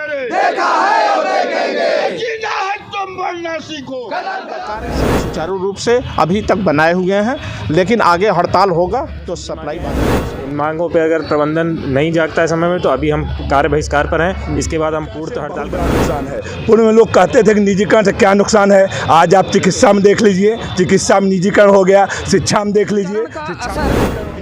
तेरे, देखा है और देखेंगे। जीना है तुम बोलना सीखो। सुचारू रूप से अभी तक बनाए हुए हैं, लेकिन आगे हड़ताल होगा तो सप्लाई बंद। इन मांगों पे अगर प्रबंधन नहीं जागता है समय में तो अभी हम कार्य बहिष्कार पर हैं। इसके बाद हम पूर्ण हड़ताल पर। नुकसान है। पूर्व में लोग कहते थे कि निजीकरण से क्या नुकसान है, आज आप चिकित्सा में देख लीजिए, चिकित्सा में निजीकरण हो गया, शिक्षा में देख लीजिए।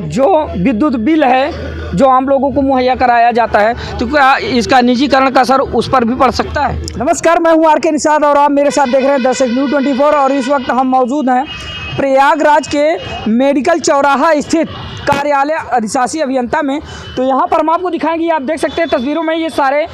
जो विद्युत बिल है जो आम लोगों को मुहैया कराया जाता है, तो क्या इसका निजीकरण का असर उस पर भी पड़ सकता है? नमस्कार, मैं हूं आर.के. निषाद और आप मेरे साथ देख रहे हैं दर्शक न्यूज़ 24 और इस वक्त हम मौजूद हैं प्रयागराज के मेडिकल चौराहा स्थित कार्यालय अधिशासी अभियंता में। तो यहाँ पर हम आपको दिखाएंगे, आप देख सकते हैं तस्वीरों में, ये सारे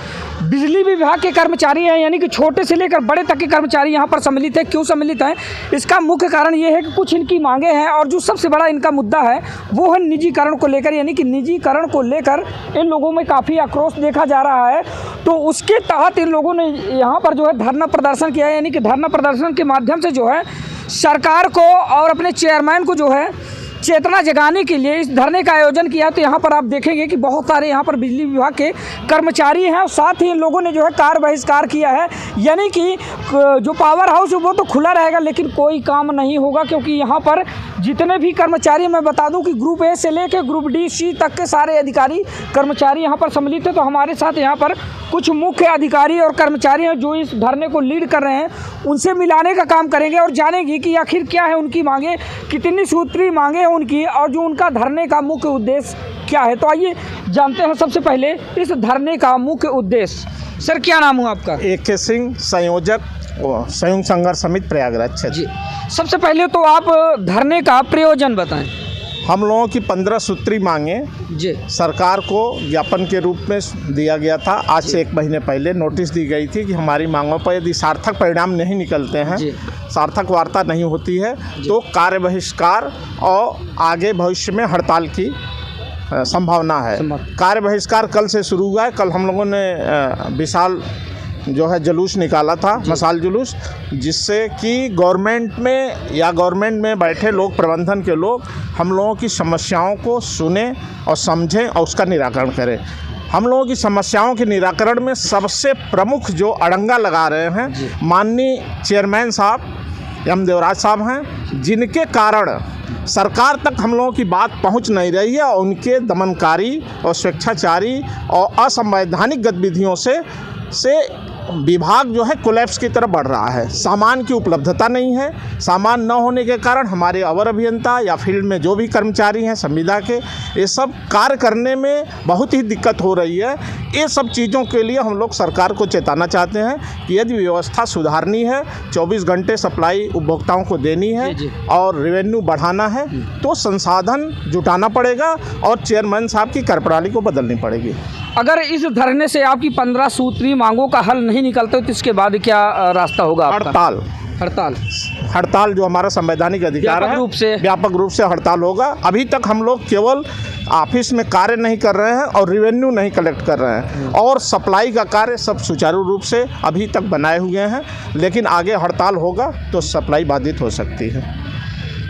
बिजली विभाग के कर्मचारी हैं, यानी कि छोटे से लेकर बड़े तक के कर्मचारी यहाँ पर सम्मिलित हैं। क्यों सम्मिलित हैं? इसका मुख्य कारण ये है कि कुछ इनकी मांगे हैं और जो सबसे बड़ा इनका मुद्दा है वो है निजीकरण को लेकर, यानी कि निजीकरण को लेकर इन लोगों में काफ़ी आक्रोश देखा जा रहा है। तो उसके तहत इन लोगों ने यहाँ पर जो है धरना प्रदर्शन किया है, यानी कि धरना प्रदर्शन के माध्यम से जो है सरकार को और अपने चेयरमैन को जो है चेतना जगाने के लिए इस धरने का आयोजन किया। तो यहाँ पर आप देखेंगे कि बहुत सारे यहाँ पर बिजली विभाग के कर्मचारी हैं और साथ ही इन लोगों ने जो है कार्य बहिष्कार किया है, यानी कि जो पावर हाउस है वो तो खुला रहेगा लेकिन कोई काम नहीं होगा, क्योंकि यहाँ पर जितने भी कर्मचारी, मैं बता दूं कि ग्रुप ए से लेकर ग्रुप डी सी तक के सारे अधिकारी कर्मचारी यहाँ पर सम्मिलित हैं। तो हमारे साथ यहाँ पर कुछ मुख्य अधिकारी और कर्मचारी हैं जो इस धरने को लीड कर रहे हैं, उनसे मिलाने का काम करेंगे और जानेंगे कि आखिर क्या है उनकी मांगे, कितनी सूत्री मांगे हैं उनकी और जो उनका धरने का मुख्य उद्देश्य क्या है। तो आइए जानते हैं सबसे पहले इस धरने का मुख्य उद्देश्य। सर, क्या नाम हुआ आपका? A.K. सिंह, संयोजक संयुक्त संघर्ष समिति प्रयागराज क्षेत्र। जी, सबसे पहले तो आप धरने का प्रयोजन बताएं। हम लोगों की 15 सूत्री मांगे जी सरकार को ज्ञापन के रूप में दिया गया था। आज से 1 महीने पहले नोटिस दी गई थी कि हमारी मांगों पर यदि सार्थक परिणाम नहीं निकलते हैं, सार्थक वार्ता नहीं होती है, तो कार्य बहिष्कार और आगे भविष्य में हड़ताल की संभावना है। कार्य बहिष्कार कल से शुरू हुआ है। कल हम लोगों ने विशाल जो है जुलूस निकाला था, मसाल जुलूस, जिससे कि गवर्नमेंट में बैठे लोग, प्रबंधन के लोग हम लोगों की समस्याओं को सुने और समझें और उसका निराकरण करें। हम लोगों की समस्याओं के निराकरण में सबसे प्रमुख जो अड़ंगा लगा रहे हैं माननीय चेयरमैन साहब एम देवराज साहब हैं, जिनके कारण सरकार तक हम लोगों की बात पहुंच नहीं रही है और उनके दमनकारी और स्वेच्छाचारी और असंवैधानिक गतिविधियों से विभाग जो है कोलैप्स की तरफ बढ़ रहा है। सामान की उपलब्धता नहीं है, सामान न होने के कारण हमारे अवर अभियंता या फील्ड में जो भी कर्मचारी हैं संविदा के, ये सब कार्य करने में बहुत ही दिक्कत हो रही है। ये सब चीज़ों के लिए हम लोग सरकार को चेताना चाहते हैं कि यदि व्यवस्था सुधारनी है, 24 घंटे सप्लाई उपभोक्ताओं को देनी है और रेवेन्यू बढ़ाना है, तो संसाधन जुटाना पड़ेगा और चेयरमैन साहब की कार्यप्रणाली को बदलनी पड़ेगी। अगर इस धरने से आपकी 15 सूत्री मांगों का हल नहीं निकलता तो इसके बाद क्या रास्ता होगा आपका? हड़ताल जो हमारा संवैधानिक अधिकार है, व्यापक रूप से हड़ताल होगा। अभी तक हम लोग केवल ऑफिस में कार्य नहीं कर रहे हैं और रेवेन्यू नहीं कलेक्ट कर रहे हैं और सप्लाई का कार्य सब सुचारू रूप से अभी तक बनाए हुए हैं, लेकिन आगे हड़ताल होगा तो सप्लाई बाधित हो सकती है।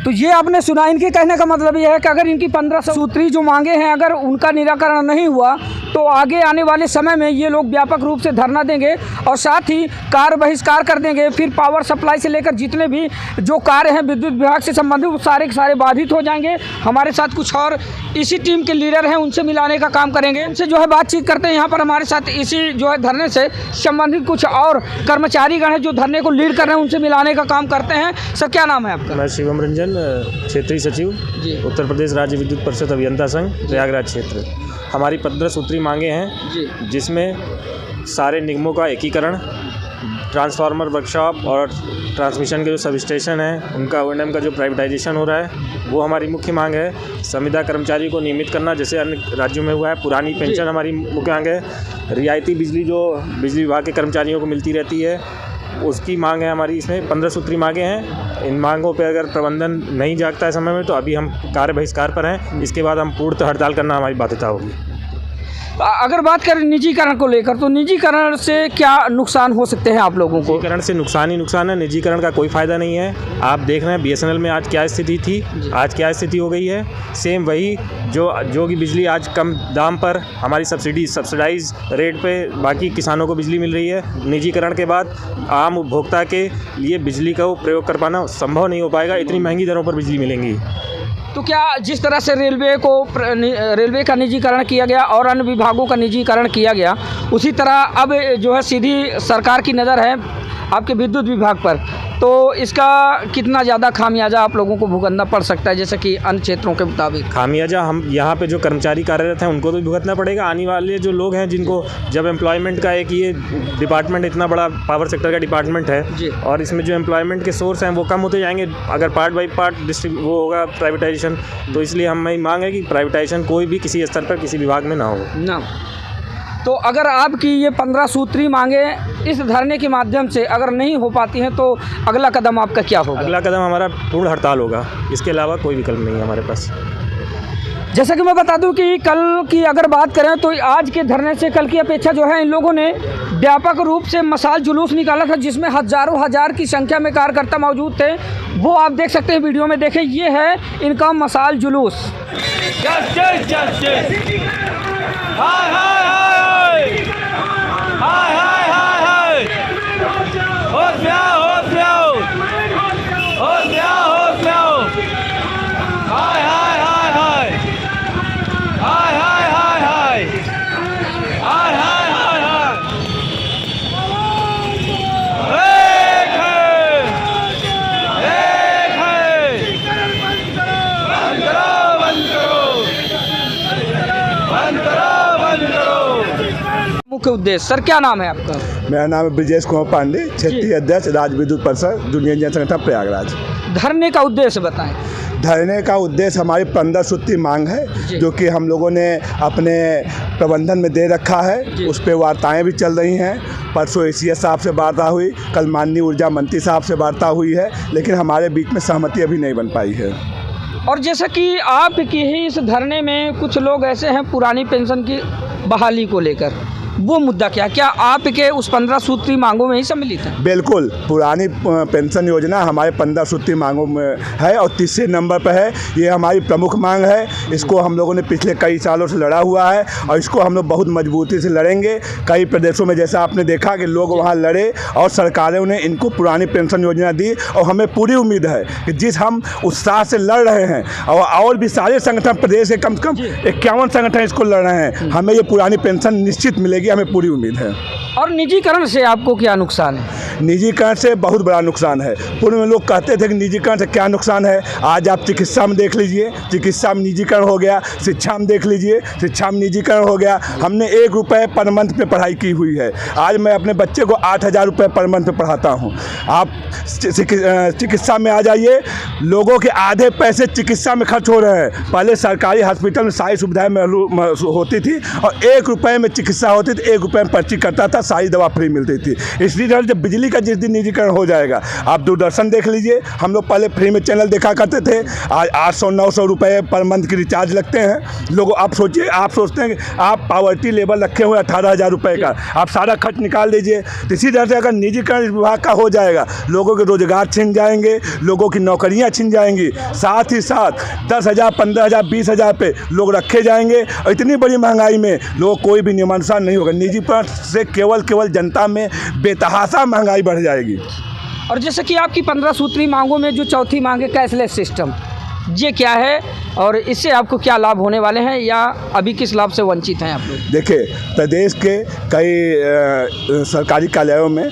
तो ये आपने सुना, इनके कहने का मतलब ये है कि अगर इनकी 15 सूत्री जो मांगे हैं अगर उनका निराकरण नहीं हुआ तो आगे आने वाले समय में ये लोग व्यापक रूप से धरना देंगे और साथ ही कार्य बहिष्कार कर देंगे। फिर पावर सप्लाई से लेकर जितने भी जो कार्य हैं विद्युत विभाग से संबंधित वो सारे के सारे बाधित हो जाएंगे। हमारे साथ कुछ और इसी टीम के लीडर हैं, उनसे मिलाने का काम करेंगे, उनसे जो है बातचीत करते हैं। यहाँ पर हमारे साथ इसी जो है धरने से संबंधित कुछ और कर्मचारीगण हैं जो धरने को लीड कर रहे हैं, उनसे मिलाने का काम करते हैं। सर, क्या नाम है आपका? मैं शिवम रंजन, क्षेत्रीय सचिव उत्तर प्रदेश राज्य विद्युत परिषद अभियंता संघ प्रयागराज क्षेत्र। हमारी 15 सूत्री मांगे हैं, जिसमें सारे निगमों का एकीकरण, ट्रांसफार्मर वर्कशॉप और ट्रांसमिशन के जो सब स्टेशन हैं उनका O&M का जो प्राइवेटाइजेशन हो रहा है वो हमारी मुख्य मांग है। संविदा कर्मचारियों को नियमित करना जैसे अन्य राज्यों में हुआ है। पुरानी पेंशन हमारी मुख्य मांग है। रियायती बिजली जो बिजली विभाग के कर्मचारियों को मिलती रहती है उसकी मांग है हमारी। इसमें 15 सूत्री मांगे हैं। इन मांगों पे अगर प्रबंधन नहीं जागता है समय में तो अभी हम कार्य बहिष्कार पर हैं। इसके बाद हम पूर्ण हड़ताल करना हमारी बाध्यता होगी। अगर बात करें निजीकरण को लेकर तो निजीकरण से क्या नुकसान हो सकते हैं आप लोगों को? निजीकरण से नुकसान ही नुकसान है, निजीकरण का कोई फ़ायदा नहीं है। आप देख रहे हैं BSNL में आज क्या स्थिति थी, आज क्या स्थिति हो गई है। सेम वही जो कि बिजली आज कम दाम पर हमारी सब्सिडाइज रेट पे बाकी किसानों को बिजली मिल रही है, निजीकरण के बाद आम उपभोक्ता के लिए बिजली का प्रयोग कर पाना संभव नहीं हो पाएगा। इतनी महंगी दरों पर बिजली मिलेंगी। तो क्या जिस तरह से रेलवे का निजीकरण किया गया और अन्य विभागों का निजीकरण किया गया, उसी तरह अब जो है सीधी सरकार की नज़र है आपके विद्युत विभाग पर, तो इसका कितना ज़्यादा खामियाजा आप लोगों को भुगतना पड़ सकता है, जैसे कि अन्य क्षेत्रों के मुताबिक? खामियाजा हम यहाँ पे जो कर्मचारी कार्यरत हैं उनको तो भुगतना पड़ेगा। आने वाले जो लोग हैं जिनको जब एम्प्लॉयमेंट का एक ये डिपार्टमेंट इतना बड़ा पावर सेक्टर का डिपार्टमेंट है और इसमें जो एम्प्लॉयमेंट के सोर्स हैं वो कम होते जाएंगे अगर पार्ट बाई पार्ट वो होगा प्राइवेटाइजेशन। तो इसलिए हमें मांग है कि प्राइवेटाइजेशन कोई भी किसी स्तर पर किसी विभाग में ना हो। तो अगर आपकी ये 15 सूत्री मांगे इस धरने के माध्यम से अगर नहीं हो पाती हैं तो अगला कदम आपका क्या होगा? अगला कदम हमारा पूर्ण हड़ताल होगा, इसके अलावा कोई विकल्प नहीं है हमारे पास। जैसा कि मैं बता दूं कि कल की अगर बात करें तो आज के धरने से कल की अपेक्षा जो है इन लोगों ने व्यापक रूप से मशाल जुलूस निकाला था, जिसमें हज़ारों हज़ार की संख्या में कार्यकर्ता मौजूद थे। वो आप देख सकते हैं वीडियो में, देखें ये है इनका मशाल जुलूस। जस्टिस जस्टिस हाय हाय हाय हाय हाय हाय होश में आओ होश में आओ होश में आओ होश में आओ हाय हाय हाय हाय हाय हाय हाय हाय हाय हाय हाय हाय एक है बंद करो बंद करो बंद करो बंद करो। मुख्य उद्देश्य सर, क्या नाम है आपका? मेरा नाम है ब्रजेश कुमार पांडे, क्षेत्रीय अध्यक्ष राज्य विद्युत परिषद यूनियन जन संगठन प्रयागराज। धरने का उद्देश्य बताएं। धरने का उद्देश्य हमारी 15 सूत्री मांग है जो कि हम लोगों ने अपने प्रबंधन में दे रखा है। उस पर वार्ताएँ भी चल रही हैं। परसों ACS साहब से वार्ता हुई, कल माननीय ऊर्जा मंत्री साहब से वार्ता हुई है, लेकिन हमारे बीच में सहमति अभी नहीं बन पाई है। और जैसा कि आपकी ही इस धरने में कुछ लोग ऐसे हैं पुरानी पेंशन की बहाली को लेकर, वो मुद्दा क्या आपके उस 15 सूत्री मांगों में ही सम्मिलित है? बिल्कुल, पुरानी पेंशन योजना हमारे 15 सूत्री मांगों में है और तीसरे नंबर पर है। ये हमारी प्रमुख मांग है। इसको हम लोगों ने पिछले कई सालों से लड़ा हुआ है और इसको हम लोग बहुत मजबूती से लड़ेंगे। कई प्रदेशों में जैसा आपने देखा कि लोग वहाँ लड़े और सरकारों ने इनको पुरानी पेंशन योजना दी और हमें पूरी उम्मीद है कि जिस हम उत्साह से लड़ रहे हैं और भी सारे संगठन प्रदेश के कम से कम 51 संगठन इसको लड़ रहे हैं, हमें ये पुरानी पेंशन निश्चित मिलेगी, हमें पूरी उम्मीद है। और निजीकरण से आपको क्या नुकसान है? निजीकरण से बहुत बड़ा नुकसान है। पूर्व में लोग कहते थे कि निजीकरण से क्या नुकसान है। आज आप चिकित्सा में देख लीजिए, चिकित्सा में निजीकरण हो गया। शिक्षा में देख लीजिए, शिक्षा में निजीकरण हो गया। हमने 1 रुपये पर मंथ पे पढ़ाई की हुई है। आज मैं अपने बच्चे को 8,000 रुपये पर मंथ पे पढ़ाता हूँ। आप चिकित्सा में आ जाइए, लोगों के आधे पैसे चिकित्सा में खर्च हो रहे हैं। पहले सरकारी हॉस्पिटल में सारी सुविधाएँ होती थी और 1 रुपये में चिकित्सा होती थी, 1 रुपये में पर्ची कटता था, सारी दवा फ्री मिलती थी। इसलिए जब बिजली का जिस दिन निजीकरण हो जाएगा, आप दूरदर्शन देख लीजिए, हम लोग पहले फ्री में चैनल देखा करते थे, आज 800-900 रुपये पर मंथ की रिचार्ज लगते हैं। लोगों आप सोचिए, आप सोचते हैं कि आप पावर्टी लेवल रखे हुए 18,000 रुपये का, आप सारा खर्च निकाल दीजिए। तो इसी तरह से अगर निजीकरण विभाग का हो जाएगा, लोगों के रोजगार छिन जाएंगे, लोगों की नौकरियां छिन जाएंगी, साथ ही साथ 10,000, 15,000, 20,000 पे लोग रखे जाएंगे और इतनी बड़ी महंगाई में लोग कोई भी नियमानुसार नहीं होगा। निजीकरण से केवल जनता में बेतहाशा महंगाई बढ़ जाएगी। और जैसे कि आपकी 15 सूत्री मांगों में जो चौथी मांग है कैशलेस सिस्टम, ये क्या है और इससे आपको क्या लाभ होने वाले हैं या अभी किस लाभ से वंचित हैं आप लोग? देखिए, प्रदेश के कई सरकारी कार्यालयों में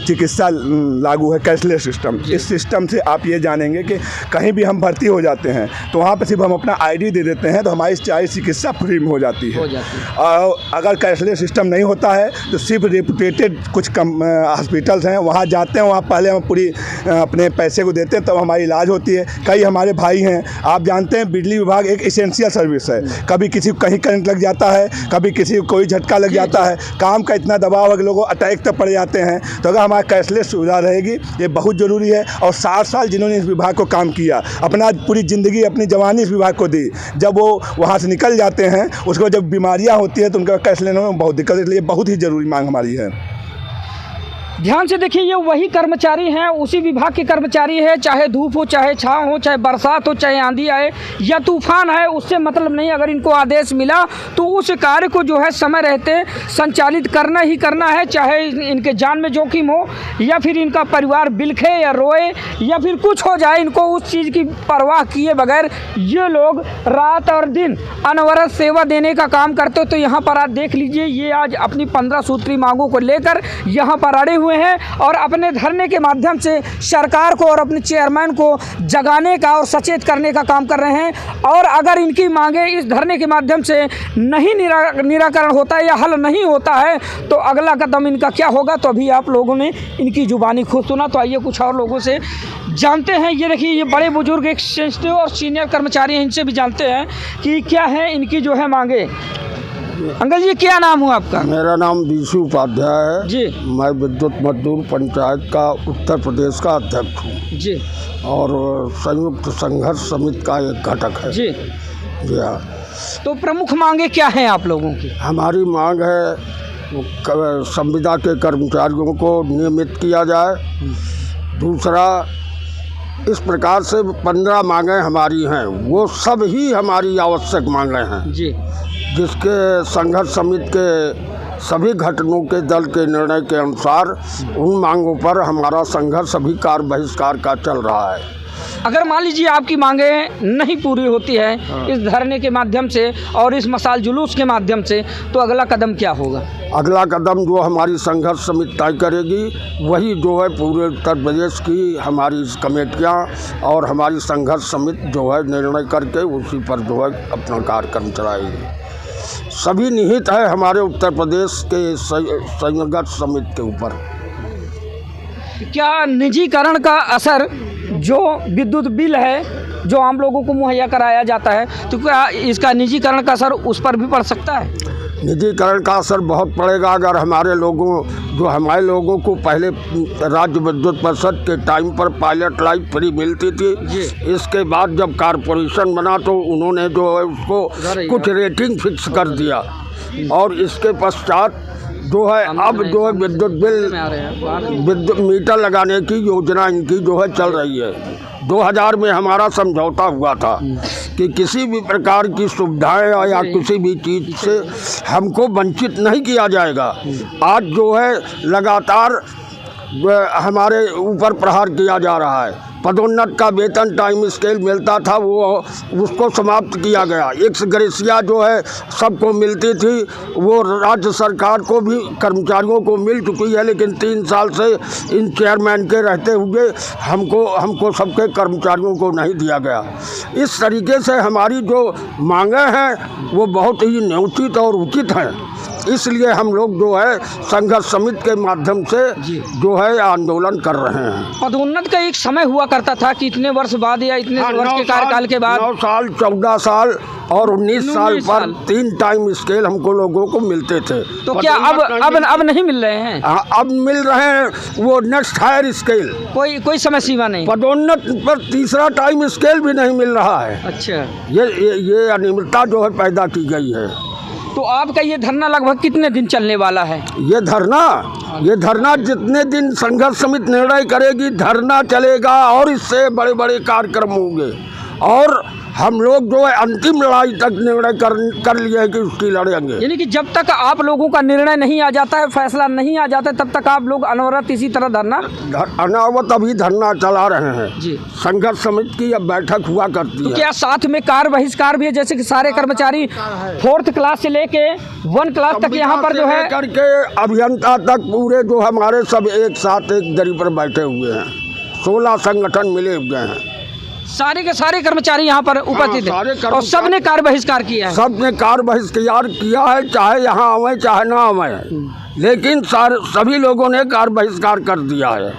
चिकित्सा लागू है कैशलेस सिस्टम। इस सिस्टम से आप ये जानेंगे कि कहीं भी हम भर्ती हो जाते हैं तो वहाँ पर सिर्फ हम अपना ID दे देते हैं तो हमारी सारी चिकित्सा फ्री में हो जाती है। और अगर कैशलेस सिस्टम नहीं होता है तो सिर्फ रेपुटेटेड कुछ हॉस्पिटल्स हैं, वहाँ जाते हैं, वहाँ पहले हम पूरी अपने पैसे को देते हैं तब हमारी इलाज होती है। कई हमारे भाई हैं हैं। आप जानते हैं बिजली विभाग एक एसेंशियल सर्विस है। कभी किसी को कहीं करंट लग जाता है, कभी किसी को कोई झटका लग जाता है, काम का इतना दबाव है कि लोगों अटैक तक पड़ जाते हैं। तो अगर हमारा कैशलेस सुविधा रहेगी, ये बहुत ज़रूरी है। और 60 साल जिन्होंने इस विभाग को काम किया, अपना पूरी ज़िंदगी अपनी जवानी इस विभाग को दी, जब वो वहाँ से निकल जाते हैं, उसको जब बीमारियाँ होती है तो उनका कैश लेने में बहुत दिक्कत है। इसलिए बहुत ही ज़रूरी मांग हमारी है। ध्यान से देखिए, ये वही कर्मचारी हैं, उसी विभाग के कर्मचारी है। चाहे धूप हो, चाहे छाँव हो, चाहे बरसात हो, चाहे आंधी आए या तूफान आए, उससे मतलब नहीं। अगर इनको आदेश मिला तो उस कार्य को जो है समय रहते संचालित करना ही करना है, चाहे इनके जान में जोखिम हो या फिर इनका परिवार बिलखे या रोए या फिर कुछ हो जाए। इनको उस चीज़ की परवाह किए बगैर ये लोग रात और दिन अनवरत सेवा देने का काम करते। तो यहाँ पर आज देख लीजिए, ये आज अपनी 15 सूत्री मांगों को लेकर यहाँ पर अड़े हुए हैं और अपने धरने के माध्यम से सरकार को और अपने चेयरमैन को जगाने का और सचेत करने का काम कर रहे हैं। और अगर इनकी मांगे इस धरने के माध्यम से नहीं निराकरण होता है या हल नहीं होता है तो अगला कदम इनका क्या होगा, तो अभी आप लोगों ने इनकी जुबानी खुद सुना। तो आइए कुछ और लोगों से जानते हैं। ये देखिए, ये बड़े बुजुर्ग एक सेंसिटिव और सीनियर कर्मचारी हैं, इनसे भी जानते हैं कि क्या है इनकी जो है मांगे। अंकल जी, क्या नाम हुआ आपका? मेरा नाम बीसू उपाध्याय है जी। मैं विद्युत मजदूर पंचायत का उत्तर प्रदेश का अध्यक्ष हूँ जी। और संयुक्त संघर्ष समिति का एक घटक है। जी जी हाँ। तो प्रमुख मांगे क्या हैं आप लोगों की? हमारी मांग है संविदा के कर्मचारियों को नियमित किया जाए। दूसरा, इस प्रकार से 15 मांगें हमारी हैं, वो सब ही हमारी आवश्यक मांगें हैं जी, जिसके संघर्ष समिति के सभी घटकों के दल के निर्णय के अनुसार उन मांगों पर हमारा संघर्ष अभी कार्य बहिष्कार का चल रहा है। अगर मान लीजिए आपकी मांगें नहीं पूरी होती है इस धरने के माध्यम से और इस मसाल जुलूस के माध्यम से, तो अगला कदम क्या होगा? अगला कदम जो हमारी संघर्ष समिति तय करेगी वही जो है पूरे उत्तर प्रदेश की हमारी कमेटियाँ और हमारी संघर्ष समिति जो है निर्णय करके उसी पर जो है अपना कार्यक्रम चलाएगी। सभी निहित है हमारे उत्तर प्रदेश के संघर्ष समिति के ऊपर। क्या निजीकरण का असर जो विद्युत बिल है जो आम लोगों को मुहैया कराया जाता है, तो क्या इसका निजीकरण का असर उस पर भी पड़ सकता है? निजीकरण का असर बहुत पड़ेगा। अगर हमारे लोगों को पहले राज्य विद्युत परिषद के टाइम पर पायलट लाइट फ्री मिलती थी, इसके बाद जब कॉरपोरेशन बना तो उन्होंने जो है उसको कुछ रेटिंग फिक्स कर दिया और इसके पश्चात जो है अब जो है विद्युत मीटर लगाने की योजना इनकी जो है चल रही है। 2000 में हमारा समझौता हुआ था कि किसी भी प्रकार की सुविधाएं या किसी भी चीज़ से हमको वंचित नहीं किया जाएगा। आज जो है लगातार हमारे ऊपर प्रहार किया जा रहा है। पदोन्नत का वेतन टाइम स्केल मिलता था वो उसको समाप्त किया गया। एक्स ग्रेशिया जो है सबको मिलती थी वो राज्य सरकार को भी कर्मचारियों को मिल चुकी है, लेकिन 3 साल से इन चेयरमैन के रहते हुए हमको सबके कर्मचारियों को नहीं दिया गया। इस तरीके से हमारी जो मांगें हैं वो बहुत ही न्योचित और उचित हैं। इसलिए हम लोग जो है संघर्ष समिति के माध्यम से जो है आंदोलन कर रहे हैं। पदोन्नत का एक समय हुआ करता था कि इतने वर्ष बाद या इतने वर्ष के कार्यकाल के बाद 9 साल 14 साल और 19 साल पर 3 टाइम स्केल हमको लोगों को मिलते थे। तो क्या अब नहीं मिल रहे हैं? अब मिल रहे हैं वो नेक्स्ट हायर स्केल। कोई समय सीमा नहीं। पदोन्नत पर तीसरा टाइम स्केल भी नहीं मिल रहा है। अच्छा, ये अनियमितता जो है पैदा की गई है। तो आपका ये धरना लगभग कितने दिन चलने वाला है? ये धरना जितने दिन संघर्ष समिति निर्णय करेगी धरना चलेगा और इससे बड़े बड़े कार्यक्रम होंगे और हम लोग जो है अंतिम लड़ाई तक निर्णय कर लिया है कि उसकी लड़ेंगे। यानी कि जब तक आप लोगों का निर्णय नहीं आ जाता है, फैसला नहीं आ जाता है, तब तक आप लोग अनवरत इसी तरह अनावत अभी धरना चला रहे हैं जी। संघर्ष समिति की अब बैठक हुआ करती है। क्या साथ में कार्य बहिष्कार भी है? जैसे कि सारे कर्मचारी 4th क्लास से लेके 1 क्लास तक यहाँ पर जो है करके अभियंता तक पूरे जो हमारे सब एक साथ एक दरी पर बैठे हुए हैं। 16 संगठन मिले हुए हैं। सारे के सारे कर्मचारी यहाँ पर उपस्थित हैं और सबने कार्य बहिष्कार किया है। सबने कार्य बहिष्कार किया है, चाहे यहाँ आवे चाहे ना आवे, लेकिन सभी लोगों ने कार्य बहिष्कार कर दिया है।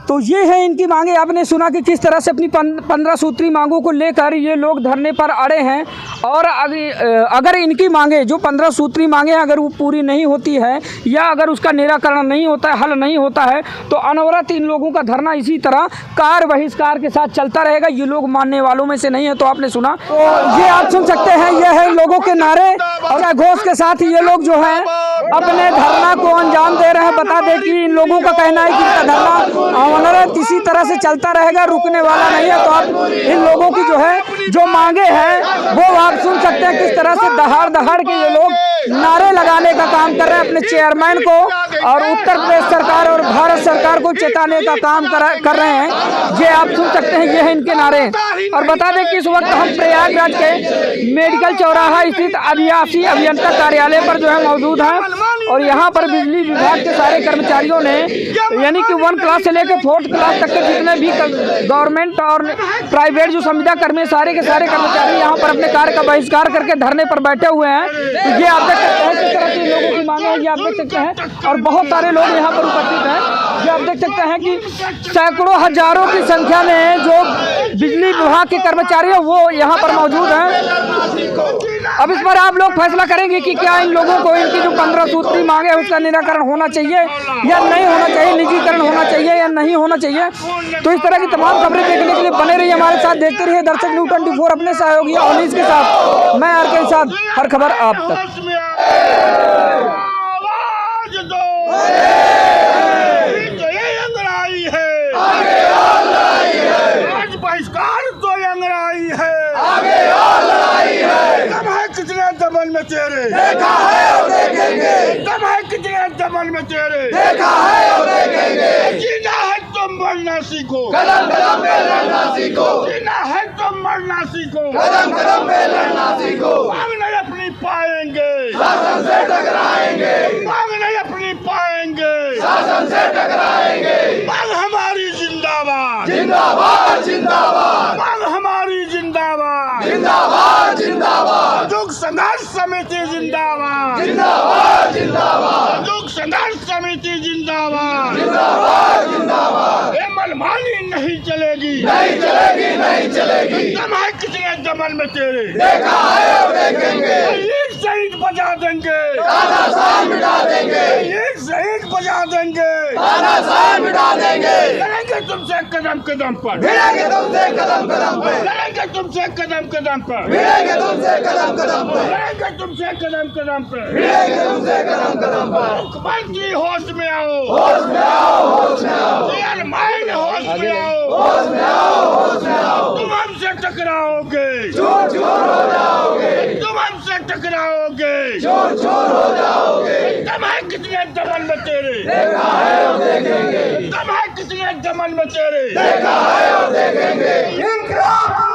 तो ये है इनकी मांगे। आपने सुना कि किस तरह से अपनी 15 सूत्री मांगों को लेकर ये लोग धरने पर अड़े हैं। और अगर इनकी मांगे जो 15 सूत्री मांगे अगर वो पूरी नहीं होती है या अगर उसका निराकरण नहीं होता है, हल नहीं होता है, तो अनवरत इन लोगों का धरना इसी तरह कार बहिष्कार के साथ चलता रहेगा। ये लोग मानने वालों में से नहीं है। तो आपने सुना, तो ये आप सुन सकते हैं, ये है लोगों के नारे और घोष के साथ ये लोग जो है अपने धरना को अंजाम दे रहे हैं। बता दें कि इन लोगों का कहना है कि इनका धरना अनवरत इसी तरह से चलता रहेगा, रुकने वाला नहीं है। तो आप इन लोगों की जो है जो मांगे हैं वो आप सुन सकते हैं किस तरह से दहाड़ दहाड़ के ये लोग नारे लगाने का काम कर रहे हैं अपने चेयरमैन को और उत्तर प्रदेश सरकार और भारत सरकार को चेताने का काम कर रहे हैं। ये आप सुन सकते हैं, ये है इनके नारे। और बता दें कि इस वक्त हम प्रयागराज के मेडिकल चौराहा स्थित आदिवासी अभियंता कार्यालय पर जो है मौजूद हैं और यहाँ पर बिजली विभाग के सारे कर्मचारियों ने यानी कि 1 क्लास से लेकर 4th क्लास तक के जितने भी गवर्नमेंट और प्राइवेट जो संविदा कर्मी सारे के सारे कर्मचारी यहाँ पर अपने कार्य का बहिष्कार करके धरने पर बैठे हुए हैं। तो ये आप देख सकते हैं किस तरह से लोगों की मांगे हैं, ये आप देख सकते हैं। और बहुत सारे लोग यहाँ पर उपस्थित हैं। ये आप देख सकते हैं कि सैकड़ों हजारों की संख्या में जो बिजली विभाग के कर्मचारी हैं वो यहाँ पर मौजूद हैं। अब इस पर आप लोग फैसला करेंगे कि क्या इन लोगों को इनकी जो 15 सूत्री मांगे है उसका निराकरण होना चाहिए या नहीं होना चाहिए, निजीकरण होना चाहिए या नहीं होना चाहिए। तो इस तरह की तमाम खबरें देखने के लिए बने रहिए हमारे साथ, देखते रहिए दर्शक न्यूज़ 24 अपने सहयोगी अनीस के साथ। मैं आर के साथ, हर खबर आप तक। कितने दमन में तेरे देखा है और देखेंगे, दम है कितने दमन में तेरे देखा है और देखेंगे। जीना है तो मरना सीखो, कदम कदम पे लड़ना सीखो। जीना है तो मरना सीखो, कदम कदम पे लड़ना सीखो। मांग नहीं अपनी पाएंगे, शासन से टकराएंगे। मांग नहीं अपनी पाएंगे, शासन से टकराएंगे। मांग हमारी जिंदाबाद जिंदाबाद जिंदाबाद। मांग हमारी जिंदाबाद जिंदाबाद जिंदाबाद। दुख संघर्ष समिति जिंदाबाद जिंदाबाद जिंदाबाद। दुख संघर्ष समिति जिंदाबाद जिंदाबाद जिंदाबाद। ये मनमानी नहीं चलेगी नहीं चलेगी नहीं चलेगी। दम है कितने दमन में तेरे देखा है और देखेंगे। एक शहीद बजा देंगे, तानाशाह मिटा देंगे। एक शहीद बजा देंगे, तानाशाह मिटा देंगे। लड़ेंगे तुमसे कदम कदम पर, भिड़ेंगे तुमसे कदम कदम पर। लड़ेंगे तुमसे कदम कदम पर, भिड़ेंगे तुमसे कदम कदम पर। लड़ेंगे तुमसे कदम कदम पर, भिड़ेंगे तुमसे कदम कदम पर। मुख्यमंत्री होश में आओ, होश में आओ, होश में आओ। चेयरमैन होश में आओ, होश में आओ, होश में आओ। तुम हमसे टकराओगे, चूर चूर हो जाओगे। तुम हमसे टकराओगे, चूर चूर हो जाओगे। दम है कितने दमन में तेरे देखा है और देखेंगे। दम है कितने दमन में तेरे देखा है और देखेंगे। इंकलाब